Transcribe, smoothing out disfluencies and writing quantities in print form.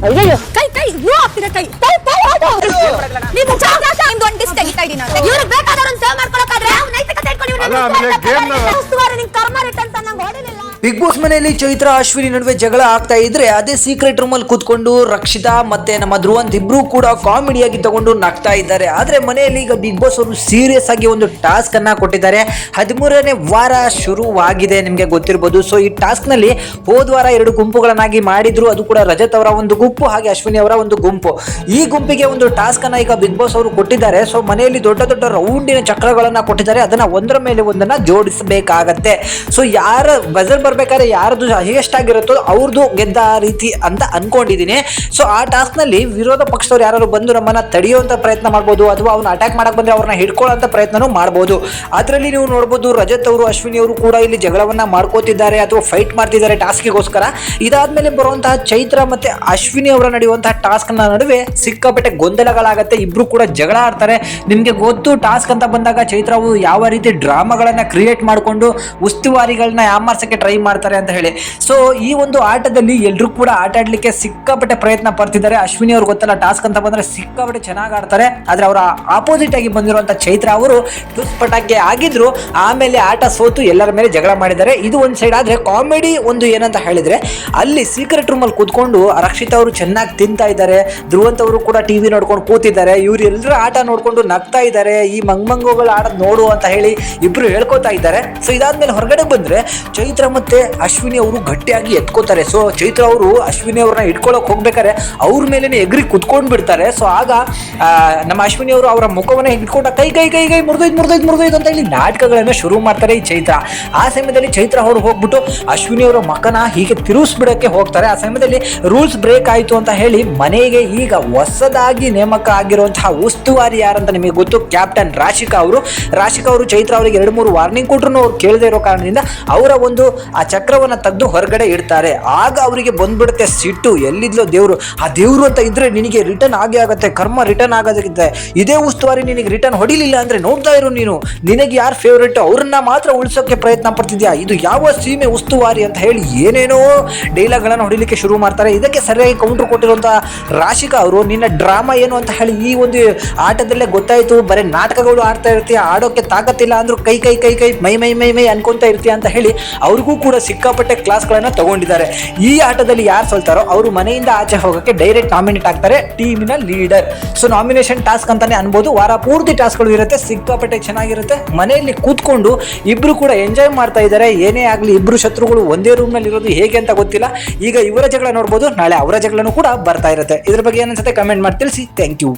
ಅಯ್ಯಯ್ಯೋ ಕೈ ಕೈ ನೋವು ಆಗ್ತಿದೆ ಕೈ ಕೈ ಕೈ ಹೋಗು ನೀವು ಜಾಗ ನಿಮ್ದು ಒಂದು ಡಿಸ್ ತೆಗಿತಾ ಇದೀನಿ ನಾನು ಇವ್ರಿಗೆ ಬೇಕಾದವರನ್ನ ಸೇವ್ ಮಾಡ್ಕೊಳ್ಳೋಕಾದ್ರೆ ನಾವು ನೈತಿಕತೆ ಇಟ್ಕೊಂಡು ಉಸ್ತುವಾರಿ ನಿನ್ ಕರ್ಮ ರಿಟರ್ನ್ ಅಂತ ನಂಗೆ ಹೊಡಿಲಿಲ್ಲ. ಬಿಗ್ ಬಾಸ್ ಮನೆಯಲ್ಲಿ ಚೈತ್ರ ಅಶ್ವಿನಿ ನಡುವೆ ಜಗಳ ಆಗ್ತಾ ಇದ್ರೆ ಅದೇ ಸೀಕ್ರೆಟ್ ರೂಮ್ ಅಲ್ಲಿ ಕೂತ್ಕೊಂಡು ರಕ್ಷಿತಾ ಮತ್ತೆ ನಮ್ಮ ಧ್ರುವಂತ್ ಇಬ್ರು ಕೂಡ ಕಾಮಿಡಿಯಾಗಿ ತಗೊಂಡು ನಗ್ತಾ ಇದ್ದಾರೆ. ಆದ್ರೆ ಮನೆಯಲ್ಲಿ ಈಗ ಬಿಗ್ ಬಾಸ್ ಅವರು ಸೀರಿಯಸ್ ಆಗಿ ಒಂದು ಟಾಸ್ಕ್ ಅನ್ನ ಕೊಟ್ಟಿದ್ದಾರೆ. 13ನೇ ವಾರ ಶುರುವಾಗಿದೆ, ನಿಮ್ಗೆ ಗೊತ್ತಿರಬಹುದು. ಸೊ ಈ ಟಾಸ್ಕ್ ನಲ್ಲಿ ಹೋದ ವಾರ 2 ಗುಂಪುಗಳನ್ನಾಗಿ ಮಾಡಿದ್ರು. ಅದು ಕೂಡ ರಜತ್ ಅವರ ಒಂದು ಗುಂಪು ಹಾಗೆ ಅಶ್ವಿನಿ ಅವರ ಒಂದು ಗುಂಪು. ಈ ಗುಂಪಿಗೆ ಒಂದು ಟಾಸ್ಕ್ ಅನ್ನ ಈಗ ಬಿಗ್ ಬಾಸ್ ಅವರು ಕೊಟ್ಟಿದ್ದಾರೆ. ಸೊ ಮನೆಯಲ್ಲಿ ದೊಡ್ಡ ದೊಡ್ಡ ರೌಂಡಿನ ಚಕ್ರಗಳನ್ನ ಕೊಟ್ಟಿದ್ದಾರೆ. ಅದನ್ನ ಒಂದರ ಮೇಲೆ ಒಂದನ್ನ ಜೋಡಿಸಬೇಕಾಗತ್ತೆ. ಸೊ ಯಾರ ಬಜರ್ ಬರ್ಬೇಕಾದ್ರೆ ಯಾರದು ಹೈಯೆಸ್ಟ್ ಆಗಿರುತ್ತೋ ಅವ್ರದ್ದು ಗೆದ್ದ ರೀತಿ ಅಂತ ಅನ್ಕೊಂಡಿದೀನಿ. ಸೊ ಆ ಟಾಸ್ಕ್ ನಲ್ಲಿ ವಿರೋಧ ಪಕ್ಷದವ್ರು ಯಾರು ಬಂದು ನಮ್ಮನ್ನ ತಡೆಯುವಂತ ಪ್ರಯತ್ನ ಮಾಡ್ಬೋದು, ಅಥವಾ ಅವ್ರನ್ನ ಅಟ್ಯಾಕ್ ಮಾಡಕ್ ಬಂದ್ರೆ ಅವ್ರನ್ನ ಹಿಡ್ಕೊಳ್ಳೋ ಪ್ರಯತ್ನನೂ ಮಾಡ್ಬೋದು. ಅದರಲ್ಲಿ ನೀವು ನೋಡ್ಬೋದು ರಜತ್ ಅವರು ಅಶ್ವಿನಿ ಅವರು ಕೂಡ ಇಲ್ಲಿ ಜಗಳವನ್ನ ಮಾಡ್ಕೋತಿದ್ದಾರೆ ಅಥವಾ ಫೈಟ್ ಮಾಡ್ತಿದ್ದಾರೆ ಟಾಸ್ಕಿಗೋಸ್ಕರ. ಇದಾದ್ಮೇಲೆ ಬರುವಂತಹ ಚೈತ್ರ ಮತ್ತೆ ಅಶ್ವಿನಿ ಅವರ ನಡೆಯುವಂತಹ ಟಾಸ್ಕ್ ನ ನಡುವೆ ಸಿಕ್ಕಾಪಟ್ಟೆ ಗೊಂದಲಗಳಾಗತ್ತೆ. ಇಬ್ರು ಕೂಡ ಜಗಳ ಆಡ್ತಾರೆ. ನಿಮ್ಗೆ ಗೊತ್ತು ಟಾಸ್ಕ್ ಅಂತ ಬಂದಾಗ ಚೈತ್ರವು ಯಾವ ರೀತಿ ಡ್ರಾಮಾಗಳನ್ನ ಕ್ರಿಯೇಟ್ ಮಾಡಿಕೊಂಡು ಉಸ್ತುವಾರಿಗಳನ್ನ ಯಾಮಾರ್ಸಕ್ಕೆ ಟ್ರೈ ಮಾಡ್ತಾರೆ ಅಂತ ಹೇಳಿ. ಸೊ ಈ ಒಂದು ಆಟದಲ್ಲಿ ಎಲ್ಲರೂ ಕೂಡ ಆಟ ಆಡ್ಲಿಕ್ಕೆ ಸಿಕ್ಕಾಪಟ್ಟೆ ಪ್ರಯತ್ನ ಪಡ್ತಿದ್ದಾರೆ. ಅಶ್ವಿನಿ ಅವ್ರು ಗೊತ್ತಲ್ಲ ಟಾಸ್ಕ್ ಅಂತ ಬಂದ್ರೆ ಸಿಕ್ಕಾಪಟ್ಟೆ ಚೆನ್ನಾಗಿ ಆಡ್ತಾರೆ. ಆದ್ರೆ ಅವರ ಆಪೋಸಿಟ್ ಆಗಿ ಬಂದಿರುವಂತ ಚೈತ್ರ ಅವರು ಪಟಾಕೆ ಆಗಿದ್ರು. ಆಮೇಲೆ ಆಟ ಸೋತು ಎಲ್ಲರ ಮೇಲೆ ಜಗಳ ಮಾಡಿದ್ದಾರೆ. ಇದು ಒಂದ್ ಸೈಡ್. ಆದ್ರೆ ಕಾಮಿಡಿ ಒಂದು ಏನಂತ ಹೇಳಿದ್ರೆ ಅಲ್ಲಿ ಸೀಕ್ರೆಟ್ ರೂಮ್ ಅಲ್ಲಿ ಕೂತ್ಕೊಂಡು ರಕ್ಷಿತಾ ಅವರು ಚೆನ್ನಾಗಿ ತಿಂತಾ ಇದ್ದಾರೆ. ಧ್ರುವಂತ್ ಅವರು ಕೂಡ ಟಿವಿ ನೋಡ್ಕೊಂಡು ಕೂತಿದ್ದಾರೆ. ಇವ್ರು ಎಲ್ಲರ ಆಟ ನೋಡ್ಕೊಂಡು ನಗ್ತಾ ಇದ್ದಾರೆ. ಈ ಮಂಗೋಗಳು ಆಡೋದ್ ನೋಡು ಅಂತ ಹೇಳಿ ಇಬ್ರು ಹೇಳ್ಕೊತಾ ಇದ್ದಾರೆ. ಸೊ ಇದಾದ್ಮೇಲೆ ಹೊರಗಡೆ ಬಂದ್ರೆ ಚೈತ್ರ ಮತ್ತೆ ಅಶ್ವಿನಿ ಅವರು ಗಟ್ಟಿಯಾಗಿ ಎತ್ಕೋತಾರೆ. ಸೊ ಚೈತ್ರ ಅವರು ಅಶ್ವಿನಿ ಅವ್ರನ್ನ ಇಟ್ಕೊಳ್ಳೋಕೆ ಹೋಗ್ಬೇಕಾದ್ರೆ ಅವ್ರ ಮೇಲೆ ಎಗ್ರಿ ಕುತ್ಕೊಂಡ್ ಬಿಡ್ತಾರೆ. ಸೊ ಆಗ ನಮ್ಮ ಅಶ್ವಿನಿ ಅವರು ಅವರ ಮುಖವನ್ನ ಹಿಡ್ಕೊಂಡ ಕೈ ಕೈ ಕೈ ಕೈ ಮುರಿದೋಯ್ತು ಅಂತ ಹೇಳಿ ನಾಟಕಗಳನ್ನ ಶುರು ಮಾಡ್ತಾರೆ ಈ ಚೈತ್ರ. ಆ ಸಮಯದಲ್ಲಿ ಚೈತ್ರ ಅವರು ಹೋಗ್ಬಿಟ್ಟು ಅಶ್ವಿನಿ ಅವರ ಮಕನ ಹೀಗೆ ತಿರುಗಿಸ್ಬಿಡಕ್ಕೆ ಹೋಗ್ತಾರೆ. ಆ ಸಮಯದಲ್ಲಿ ರೂಲ್ಸ್ ಬ್ರೇಕ್ ಆಯ್ತು ಅಂತ ಹೇಳಿ ಮನೆಗೆ ಈಗ ಹೊಸದಾಗಿ ನೇಮಕ ಆಗಿರುವಂತಹ ಉಸ್ತುವಾರಿ ಯಾರಂತ ನಿಮಗೆ ಗೊತ್ತು, ಕ್ಯಾಪ್ಟನ್ ರಾಶಿಕಾ ಅವರು ಚೈತ್ರ ಅವರಿಗೆ 2-3 ವಾರ್ನಿಂಗ್ ಕೊಟ್ಟರು ಅವ್ರು ಕೇಳದೇ ಇರೋ ಕಾರಣದಿಂದ ಅವರ ಒಂದು ಆ ಚಕ್ರವನ್ನ ತೆಗೆದು ಹೊರಗಡೆ ಇಡ್ತಾರೆ. ಆಗ ಅವರಿಗೆ ಬಂದ್ಬಿಡುತ್ತೆ ಸಿಟ್ಟು. ಎಲ್ಲಿದ್ಲೋ ದೇವ್ರು, ಆ ದೇವ್ರು ಅಂತ ಇದ್ರೆ ನಿನಗೆ ರಿಟರ್ನ್ ಆಗೇ ಆಗತ್ತೆ, ಕರ್ಮ ರಿಟರ್ನ್ ಆಗೋದಕ್ಕಿದೆ. ಇದೇ ಉಸ್ತುವಾರಿ ನಿನಗೆ ರಿಟರ್ನ್ ಹೊಡಿಲಿಲ್ಲ ಅಂದ್ರೆ ನೋಡ್ತಾ ಇರು ನೀನು, ನಿನಗೆ ಯಾರು ಫೇವ್ರೇಟ್ ಅವ್ರನ್ನ ಮಾತ್ರ ಉಳಿಸೋಕೆ ಪ್ರಯತ್ನ ಪಡ್ತಿದ್ಯಾ, ಇದು ಯಾವ ಸೀಮೆ ಉಸ್ತುವಾರಿ ಅಂತ ಹೇಳಿ ಏನೇನೋ ಡೈಲಾಗ್ಗಳನ್ನು ಹೊಡಿಲಿಕ್ಕೆ ಶುರು ಮಾಡ್ತಾರೆ. ಇದಕ್ಕೆ ಸರಿಯಾಗಿ ಕೌಂಟರ್ ಕೊಟ್ಟಿರುವಂತಹ ರಾಶಿಕಾ ಅವರು ನಿನ್ನ ಡ್ರಾಮಾ ಏನು ಅಂತ ಹೇಳಿ ಈ ಒಂದು ಆಟದಲ್ಲೇ ಗೊತ್ತಾಯ್ತು, ಬರೀ ನಾಟಕಗಳು ಆಡ್ತಾ ಇರ್ತೀಯ, ಆಡೋಕೆ ತಾಕತ್ತಿಲ್ಲ ಅಂದ್ರೂ ಕೈ ಕೈ ಕೈ ಕೈ ಮೈ ಮೈ ಮೈ ಮೈ ಅನ್ಕೊಂತ ಇರ್ತೀಯ ಅಂತ ಹೇಳಿ ಅವ್ರಿಗೂ ಕೂಡ ಸಿಕ್ಕಾಪಟ್ಟೆ ಕ್ಲಾಸ್ಗಳನ್ನ ತಗೊಂಡಿದ್ದಾರೆ. ಈ ಆಟದಲ್ಲಿ ಯಾರು ಸೋಲ್ತಾರೋ ಅವರು ಮನೆಯಿಂದ ಆಚೆ ಹೋಗೋಕೆ ಡೈರೆಕ್ಟ್ ನಾಮಿನೇಟ್ ಆಗ್ತಾರೆ ಟೀಮಿನ ಲೀಡರ್. ಸೊ ನಾಮಿನೇಷನ್ ಟಾಸ್ಕ್ ಅಂತಾನೆ ಅನ್ಬೋದು. ವಾರ ಪೂರ್ತಿ ಟಾಸ್ಕ್ಗಳು ಇರುತ್ತೆ, ಸಿಕ್ಕಾಪಟ್ಟೆ ಚೆನ್ನಾಗಿರುತ್ತೆ. ಮನೆಯಲ್ಲಿ ಕೂತ್ಕೊಂಡು ಇಬ್ರು ಕೂಡ ಎಂಜಾಯ್ ಮಾಡ್ತಾ ಇದ್ದಾರೆ. ಏನೇ ಆಗಲಿ ಇಬ್ರು ಶತ್ರುಗಳು ಒಂದೇ ರೂಮ್ ನಲ್ಲಿ ಇರೋದು ಹೇಗೆ ಅಂತ ಗೊತ್ತಿಲ್ಲ. ಈಗ ಇವರ ಜಗಳ ನೋಡ್ಬೋದು, ನಾಳೆ ಅವರ ಜಗಳನೂ ಕೂಡ ಬರ್ತಾ ಇರುತ್ತೆ. ಇದ್ರ ಬಗ್ಗೆ ಏನನ್ಸುತ್ತೆ ಕಮೆಂಟ್ ಮಾಡಿ ತಿಳಿಸಿ. Thank you.